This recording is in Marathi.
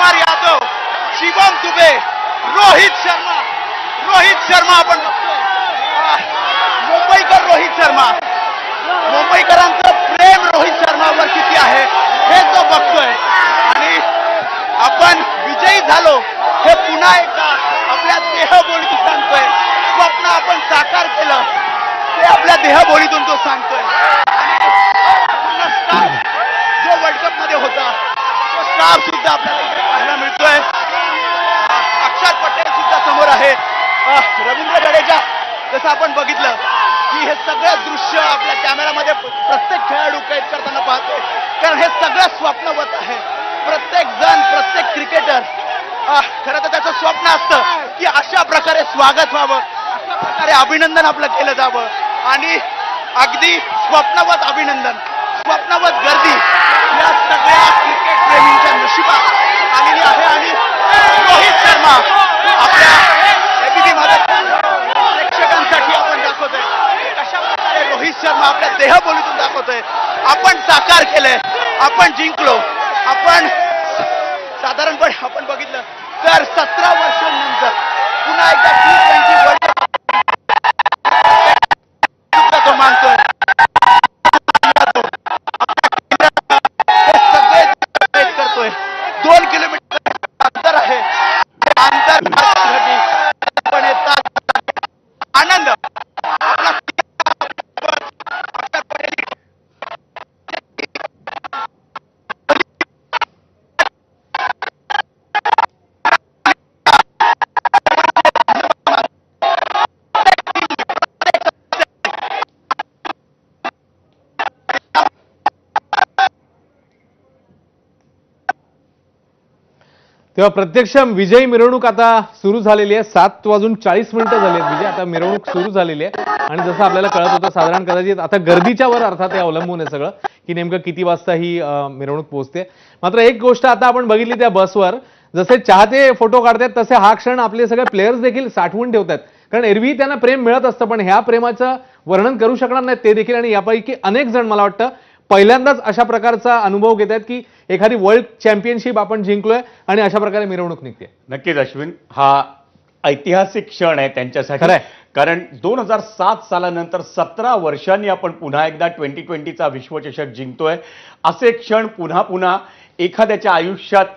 केदार यादव, शिवम दुबे, रोहित शर्मा आपण बघतोय. मुंबईकर रोहित शर्मा, मुंबईकरांचं प्रेम रोहित शर्मावर किती आहे हे तो बघतोय. आणि आपण विजयी झालो हे पुन्हा एकदा आपल्या देहबोलीतून सांगतोय. स्वप्न आपण साकार केलं ते आपल्या देहबोलीतून तो सांगतोय. आणि स्टार जो वर्ल्ड कप मध्ये होता तो स्टार सुद्धा आपल्याला इथे पाहायला मिळतोय. अक्षर पटेल सुद्धा समोर आहे. रवींद्र जडेजा, जसं आपण बघितलं की हे सगळं दृश्य आपल्या कॅमेरामध्ये प्रत्येक खेळाडू कैद करताना पाहतोय. कारण हे सगळं स्वप्नवत आहे. प्रत्येक जण, प्रत्येक क्रिकेटर खरं तर त्याचं स्वप्न असतं की अशा प्रकारे स्वागत व्हावं, अशा प्रकारे अभिनंदन आपलं केलं जावं. आणि अगदी स्वप्नवत अभिनंदन, स्वप्नवत गर्दी या सगळ्या क्रिकेट प्रेमींच्या नशिबात आलेली आहे. आणि रोहित शर्मा आपल्या एबीपी माझा प्रेक्षकांसाठी आपण दाखवतोय कशा प्रकारे रोहित शर्मा आपल्या देहबोलीतून दाखवतोय. आपण साकार केलंय, आपण जिंकलो. आपण साधारणपणे आपण बघितलं तर 17 वर्षांनंतर पुन्हा एकदा T20 वर्ल्ड कप तो मानतोय. हे सगळे करतोय. 2 किलोमीटर अंतर आहे. अंतर पण आनंद आपला तेव्हा प्रत्यक्ष विजयी मिरवणूक आता सुरू झालेली आहे. 7:40 झाली आहेत विजय. आता मिरवणूक सुरू झालेली आहे. आणि जसं आपल्याला कळत होतं साधारण कदाचित आता गर्दीच्या वर अर्थात हे अवलंबून आहे सगळं की नेमकं किती वाजता ही मिरवणूक पोहोचते. मात्र एक गोष्ट आता आपण बघितली त्या बसवर जसे चाहते फोटो काढतात तसे हा क्षण आपले सगळे प्लेयर्स देखील साठवून ठेवतात. कारण एरवी त्यांना प्रेम मिळत असतं पण ह्या प्रेमाचं वर्णन करू शकणार नाहीत ते देखील. आणि यापैकी अनेक जण मला वाटतं पहिल्यांदाच अशा प्रकारचा अनुभव घेत आहेत की एखादी वर्ल्ड चॅम्पियनशिप आपण जिंकलोय आणि अशा प्रकारे मिरवणूक निघते. नक्कीच अश्विन, हा ऐतिहासिक क्षण आहे त्यांच्यासाठी. कारण 2007 सालानंतर 17 वर्षांनी आपण पुन्हा एकदा 2020चा विश्वचषक जिंकतोय. असे क्षण पुन्हा पुन्हा एखाद्याच्या आयुष्यात